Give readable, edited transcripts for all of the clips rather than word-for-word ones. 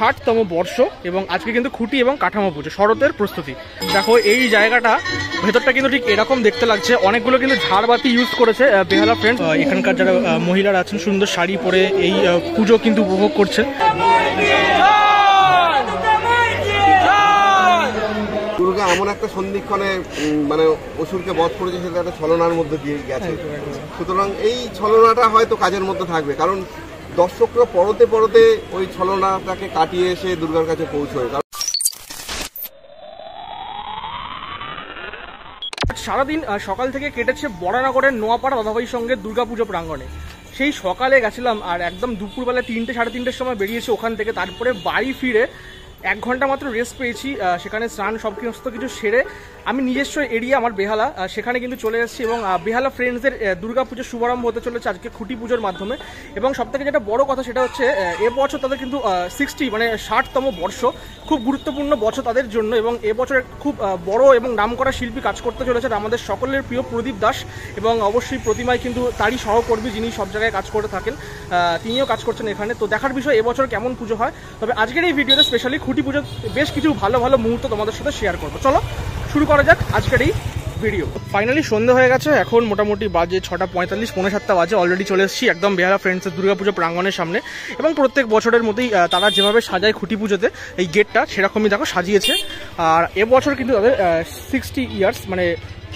60তম বর্ষ এবং আজকে কিন্তু খুঁটি এবং কাঠামো পুজো শরতের প্রস্তুতি। দেখো এই জায়গাটা ভেতরটা কিন্তু ঠিক এরকম দেখতে লাগছে, অনেকগুলো কিন্তু ঝাড়বাতি ইউজ করেছে বেহালা ফ্রেন্ডস। এখানকার যারা মহিলারা আছেন সুন্দর শাড়ি পরে এই পুজো কিন্তু উপভোগ করছে। দুর্গা এমন একটা সন্ধিক্ষণে মানে অসুরকে বধ করেছে, সেটা একটা ছলনার মধ্যে দিয়ে গেছে। সুতরাং এই ছলনাটা হয়তো কাজের মধ্যে থাকবে, কারণ দর্শকরা পরতে পরতে ওই ছলনাটাকে কাটিয়ে এসে দুর্গার কাছে পৌঁছয়। সারাদিন সকাল থেকে কেটেছে বরানগরের নোয়াপাড়া দাদাভাই সঙ্গে দুর্গাপুজো প্রাঙ্গণে। সেই সকালে গেছিলাম আর একদম দুপুরবেলা 3টে সাড়ে 3টের সময় বেরিয়েছি ওখান থেকে। তারপরে বাড়ি ফিরে 1 ঘন্টা মাত্র রেস্ট পেয়েছি। সেখানে স্নান সমস্ত কিছু সেরে আমি নিজস্ব এরিয়া আমার বেহালা, সেখানে কিন্তু চলে এসেছি এবং বেহালা ফ্রেন্ডসদের দুর্গাপুজোর শুভারম্ভ হতে চলেছে আজকে খুঁটি পুজোর মাধ্যমে। এবং সবথেকে যেটা বড় কথা সেটা হচ্ছে এবছর তাদের কিন্তু 60তম বর্ষ, খুব গুরুত্বপূর্ণ বছর তাদের জন্য। এবং এবছর খুব বড় এবং নামকরা শিল্পী কাজ করতে চলেছেন আমাদের সকলের প্রিয় প্রদীপ দাস, এবং অবশ্যই প্রতিমায় কিন্তু তারই সহকর্মী যিনি সব জায়গায় কাজ করে থাকেন, তিনিও কাজ করছেন এখানে। তো দেখার বিষয় এবছর কেমন পুজো হয়। তবে আজকের এই ভিডিওতে স্পেশালি খুঁটি পুজোর বেশ কিছু ভালো ভালো মুহূর্ত তোমাদের সাথে শেয়ার করবো। চলো শুরু করা যাক আজকের এই ভিডিও। ফাইনালি সন্ধ্যা হয়ে গেছে, এখন মোটামুটি বাজে 6:45, 6:45 বাজে। অলরেডি চলে এসেছি একদম বেহালা ফ্রেন্ডসের দুর্গাপুজো প্রাঙ্গণের সামনে। এবং প্রত্যেক বছরের মতোই তারা যেভাবে সাজায় খুঁটি পুজোতে এই গেটটা, সেরকমই দেখো সাজিয়েছে। আর এবছর কিন্তু তাদের 60 ইয়ার্স মানে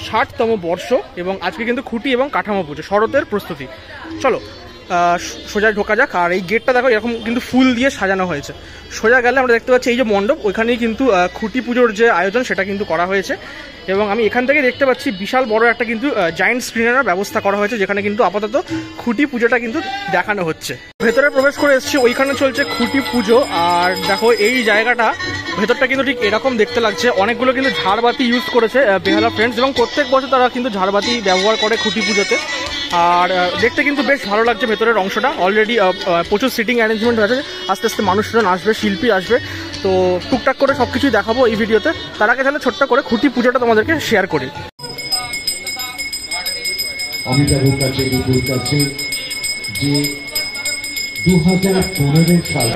60তম বর্ষ এবং আজকে কিন্তু খুঁটি এবং কাঠামো পুজো শরতের প্রস্তুতি। চলো সোজা ঢোকা যাক। আর এই গেটটা দেখো এরকম কিন্তু ফুল দিয়ে সাজানো হয়েছে। সোজা গেলে আমরা দেখতে পাচ্ছি এই যে মণ্ডপ, ওইখানেই কিন্তু খুঁটি পুজোর যে আয়োজন সেটা কিন্তু করা হয়েছে। এবং আমি এখান থেকে দেখতে পাচ্ছি বিশাল বড় একটা কিন্তু জায়েন্ট স্ক্রিনের ব্যবস্থা করা হয়েছে, যেখানে কিন্তু আপাতত খুঁটি পুজোটা কিন্তু দেখানো হচ্ছে। ভেতরে প্রবেশ করে এসেছি, ওইখানে চলছে খুঁটি পুজো। আর দেখো এই জায়গাটা ভেতরটা কিন্তু ঠিক এরকম দেখতে লাগছে, অনেকগুলো কিন্তু ঝাড়বাতি ইউজ করেছে বেহালা ফ্রেন্ডস, এবং প্রত্যেক বছর তারা কিন্তু ঝাড়বাতি ব্যবহার করে খুঁটি পুজোতে। আর দেখতে কিন্তু বেশ ভালো লাগছে ভেতরের অংশটা। অলরেডি প্রচুর সিটিং অ্যারেঞ্জমেন্ট হয়েছে, আস্তে আস্তে মানুষজন আসবে, শিল্পী আসবে। তো টুকটাক করে সব কিছুই দেখাবো এই ভিডিওতে। তার আগে তাহলে ছোট্ট করে খুঁটি পুজোটা তোমাদেরকে শেয়ার করি।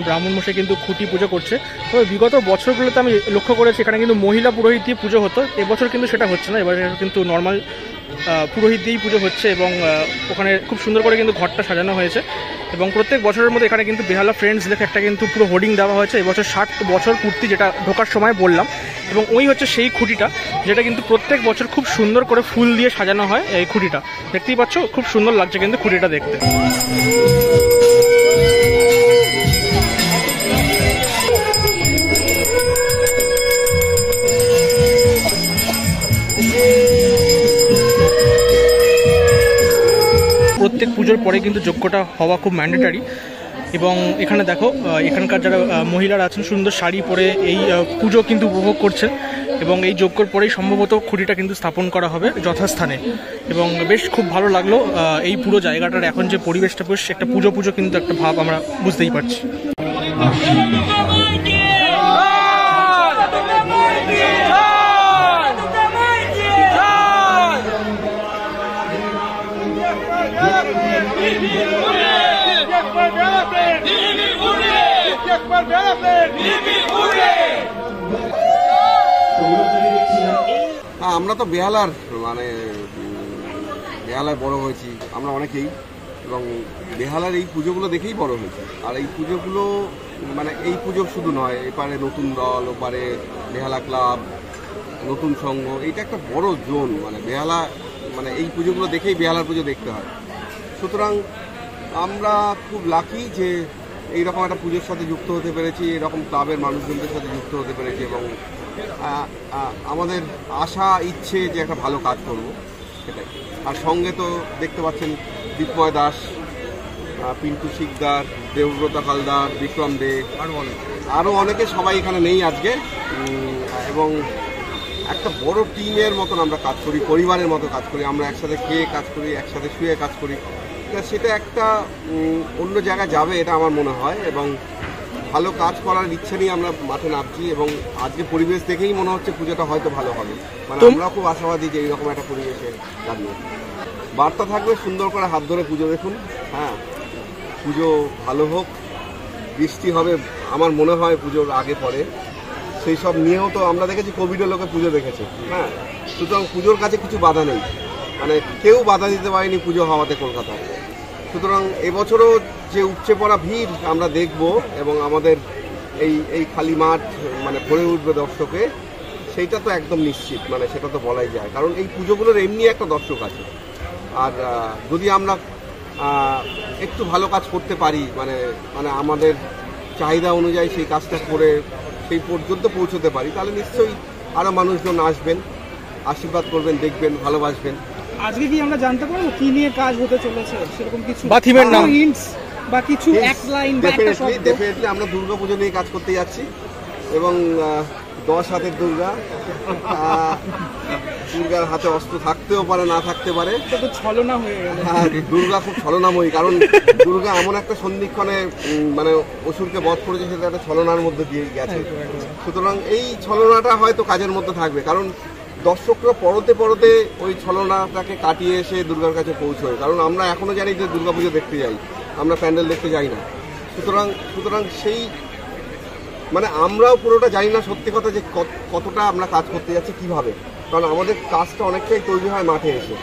ব্রাহ্মণ মশাই কিন্তু খুঁটি পুজো করছে। তবে বিগত বছরগুলোতে আমি লক্ষ্য করেছি এখানে কিন্তু মহিলা পুরোহিত দিয়ে পুজো হতো, এবছর কিন্তু সেটা হচ্ছে না। এবার কিন্তু নর্মাল পুরোহিত দিয়েই পুজো হচ্ছে। এবং ওখানে খুব সুন্দর করে কিন্তু ঘরটা সাজানো হয়েছে। এবং প্রত্যেক বছরের মধ্যে এখানে কিন্তু বেহালা ফ্রেন্ডস লেখা একটা কিন্তু পুরো হোর্ডিং দেওয়া হয়েছে। এবছর 60 বছর পূর্তি, যেটা ঢোকার সময় বললাম। এবং ওই হচ্ছে সেই খুঁটিটা, যেটা কিন্তু প্রত্যেক বছর খুব সুন্দর করে ফুল দিয়ে সাজানো হয়। এই খুঁটিটা দেখতেই পাচ্ছ, খুব সুন্দর লাগছে কিন্তু খুঁটিটা দেখতে। প্রত্যেক পুজোর পরে কিন্তু যজ্ঞটা হওয়া খুব ম্যান্ডেটারি। এবং এখানে দেখো এখানকার যারা মহিলারা আছেন সুন্দর শাড়ি পরে এই পুজো কিন্তু উপভোগ করছেন। এবং এই যজ্ঞর পরেই সম্ভবত খুঁটিটা কিন্তু স্থাপন করা হবে যথাস্থানে। এবং বেশ খুব ভালো লাগলো এই পুরো জায়গাটার এখন যে পরিবেশটা, বেশ একটা পুজো পুজো কিন্তু একটা ভাব আমরা বুঝতেই পারছি। আমরা তো বেহালার মানে বেহালায় বড় হয়েছি আমরা অনেকেই, এবং বেহালার এই পুজোগুলো দেখেই বড় হয়েছে। আর এই পুজোগুলো মানে এই পুজো শুধু নয়, এপারে নতুন দল, ওপারে বেহালা ক্লাব, নতুন সংঘ, এইটা একটা বড় জোন। মানে বেহালা মানে এই পুজোগুলো দেখেই বেহালার পুজো দেখতে হয়। সুতরাং আমরা খুব লাকি যে এইরকম একটা পুজোর সাথে যুক্ত হতে পেরেছি, এরকম ক্লাবের মানুষজনদের সাথে যুক্ত হতে পেরেছি। এবং আমাদের আশা ইচ্ছে যে একটা ভালো কাজ করব সেটাই। আর সঙ্গে তো দেখতে পাচ্ছেন দীপময় দাস, পিন্টু শিকদার, দেবব্রত হালদার, বিক্রম দে, আরও অনেকে, সবাই এখানে নেই আজকে। এবং একটা বড় টিমের মতন আমরা কাজ করি, পরিবারের মতো কাজ করি। আমরা একসাথে খেয়ে কাজ করি, একসাথে শুয়ে কাজ করি। সেটা একটা অন্য জায়গায় যাবে এটা আমার মনে হয়। এবং ভালো কাজ করার ইচ্ছে নিয়ে আমরা মাঠে নামছি। এবং আজকে পরিবেশ দেখেই মনে হচ্ছে পুজোটা হয়তো ভালো হবে। মানে আমরা খুব আশাবাদী যে এইরকম একটা পরিবেশে দাঁড়িয়ে বার্তা থাকবে, সুন্দর করে হাত ধরে পুজো দেখুন। হ্যাঁ, পুজো ভালো হোক, বৃষ্টি হবে আমার মনে হয় পুজোর আগে পরে, সেই সব নিয়েও তো আমরা দেখেছি কোভিডের লোকে পুজো দেখেছে। হ্যাঁ, সুতরাং পুজোর কাছে কিছু বাধা নেই, মানে কেউ বাধা দিতে পারেনি পুজো হওয়াতে কলকাতায়। সুতরাং এবছরও যে উপচে পড়া ভিড় আমরা দেখব এবং আমাদের এই খালি মাঠ মানে ভরে উঠবে দর্শকে, সেইটা তো একদম নিশ্চিত, মানে সেটা তো বলাই যায়। কারণ এই পুজোগুলোর এমনি একটা দর্শক আছে, আর যদি আমরা একটু ভালো কাজ করতে পারি, মানে মানে আমাদের চাহিদা অনুযায়ী সেই কাজটা করে সেই পর্যন্ত পৌঁছতে পারি, তাহলে নিশ্চয়ই আরও মানুষজন আসবেন, আশীর্বাদ করবেন, দেখবেন, ভালোবাসবেন। আজকে কি আমরা জানতে পারবো কি নিয়ে কাজ হতে চলেছে, সেরকম কিছু বা থিমের নাম, হিন্টস বা কিছু এক লাইন বা একটা শব্দ? ডেফিনেটলি আমরা দুর্গাপুজো নিয়ে কাজ করতে যাচ্ছি এবং 10 হাতের দুর্গা, দুর্গার হাতে অস্ত্র থাকতেও পারে, না থাকতে পারে। এটা তো ছলনা হয়ে গেল। হ্যাঁ, দুর্গা খুব ছলনাময়ী, কারণ দুর্গা এমন একটা সন্ধিক্ষণে মানে অসুরকে বধ করেছে, সেটা একটা ছলনার মধ্যে দিয়ে গেছে। সুতরাং এই ছলনাটা হয়তো কাজের মধ্যে থাকবে, কারণ দর্শকরা পরতে পরতে ওই ছলনাটাকে কাটিয়ে এসে দুর্গার কাছে পৌঁছয়। কারণ আমরা এখনো জানি যে দুর্গাপুজো দেখতে যাই, আমরা প্যান্ডেল দেখতে যাই না। সুতরাং সেই মানে আমরাও পুরোটা জানি না সত্যি কথা যে কতটা আমরা কাজ করতে যাচ্ছি কিভাবে, কারণ আমাদের কাজটা অনেকটাই তৈরি হয় মাঠে এসে।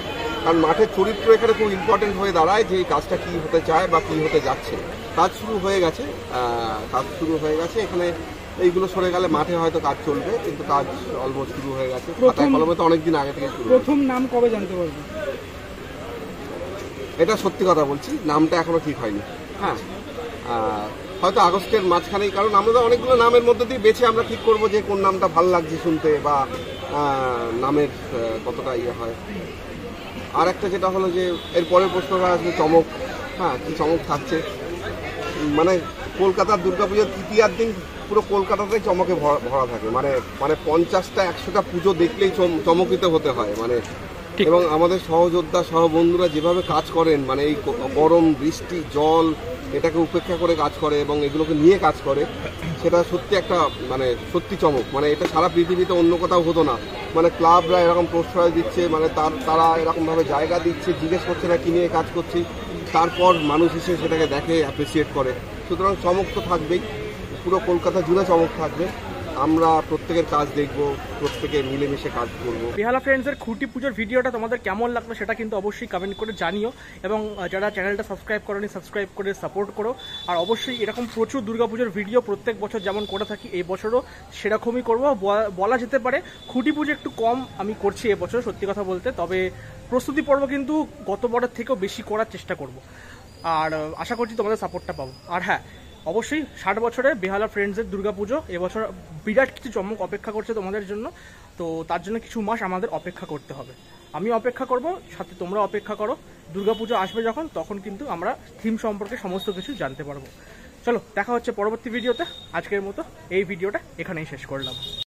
কারণ মাঠের চরিত্র এখানে খুব ইম্পর্টেন্ট হয়ে দাঁড়ায় যে এই কাজটা কী হতে চায় বা কী হতে যাচ্ছে। কাজ শুরু হয়ে গেছে, এখানে এইগুলো সরে গেলে মাঠে হয়তো কাজ চলবে, কিন্তু কাজ অলমোস্ট শুরু হয়ে গেছে। খাতায় কলমে তো অনেকদিন আগে থেকে শুরু। প্রথম নাম কবে জানতে পারবো? এটা সত্যি কথা বলছি, নামটা এখনো ঠিক হয়নি। হ্যাঁ, হয়তো আগস্টের মাঝখানেই, কারণ আমরা অনেকগুলো নামের মধ্যে দিয়ে বেছে আমরা ঠিক করবো যে কোন নামটা ভালো লাগছে শুনতে বা নামের কতটা ইয়ে হয়। আর একটা যেটা হলো যে এর পরের প্রশ্নটা আসবে চমক। হ্যাঁ, কি চমক থাকছে, মানে কলকাতার দুর্গাপুজোর তৃতীয়ার দিন পুরো কলকাতাতেই চমকে ভরা থাকে, মানে 50টা 100টা পুজো দেখলেই চমকিত হতে হয়। মানে এবং আমাদের সহযোদ্ধা সহবন্ধুরা যেভাবে কাজ করেন, মানে এই গরম বৃষ্টি জল এটাকে উপেক্ষা করে কাজ করে এবং এগুলোকে নিয়ে কাজ করে, সেটা সত্যি একটা মানে সত্যি চমক। মানে এটা সারা পৃথিবীতে অন্য কোথাও হতো না। মানে ক্লাবরা এরকম প্রশ্রয় দিচ্ছে, মানে তারা এরকমভাবে জায়গা দিচ্ছে, জিজ্ঞেস করছে না কি নিয়ে কাজ করছি, তারপর মানুষ এসে সেটাকে দেখে, অ্যাপ্রিসিয়েট করে। সুতরাং চমক তো থাকবেই, পুরো কলকাতা জুড়ে চমক থাকবে। আমরা প্রত্যেকের কাজ দেখব, প্রত্যেকে মিলেমিশে কাজ করব। বেহালা ফ্রেন্ডসের খুঁটি পুজোর ভিডিওটা তোমাদের কেমন লাগলো সেটা কিন্তু অবশ্যই কমেন্ট করে জানিও, এবং যারা চ্যানেলটা সাবস্ক্রাইব করোনি সাবস্ক্রাইব করে সাপোর্ট করো। আর অবশ্যই এরকম প্রচুর দুর্গাপুজোর ভিডিও প্রত্যেক বছর যেমন করে থাকি এই বছরও সেরকমই করবো। বলা যেতে পারে খুঁটি পুজো একটু কম আমি করছি এবছর সত্যি কথা বলতে, তবে প্রস্তুতি পর্ব কিন্তু গতবারের থেকেও বেশি করার চেষ্টা করব, আর আশা করছি তোমাদের সাপোর্টটা পাবো। আর হ্যাঁ, অবশ্যই 60 বছরে বেহালা ফ্রেন্ডসের দুর্গাপুজো এবছর বিরাট কিছু চমক অপেক্ষা করছে তোমাদের জন্য, তো তার জন্য কিছু মাস আমাদের অপেক্ষা করতে হবে। আমি অপেক্ষা করব, সাথে তোমরা অপেক্ষা করো। দুর্গাপুজো আসবে যখন, তখন কিন্তু আমরা থিম সম্পর্কে সমস্ত কিছু জানতে পারবো। চলো, দেখা হচ্ছে পরবর্তী ভিডিওতে। আজকের মতো এই ভিডিওটা এখানেই শেষ করলাম।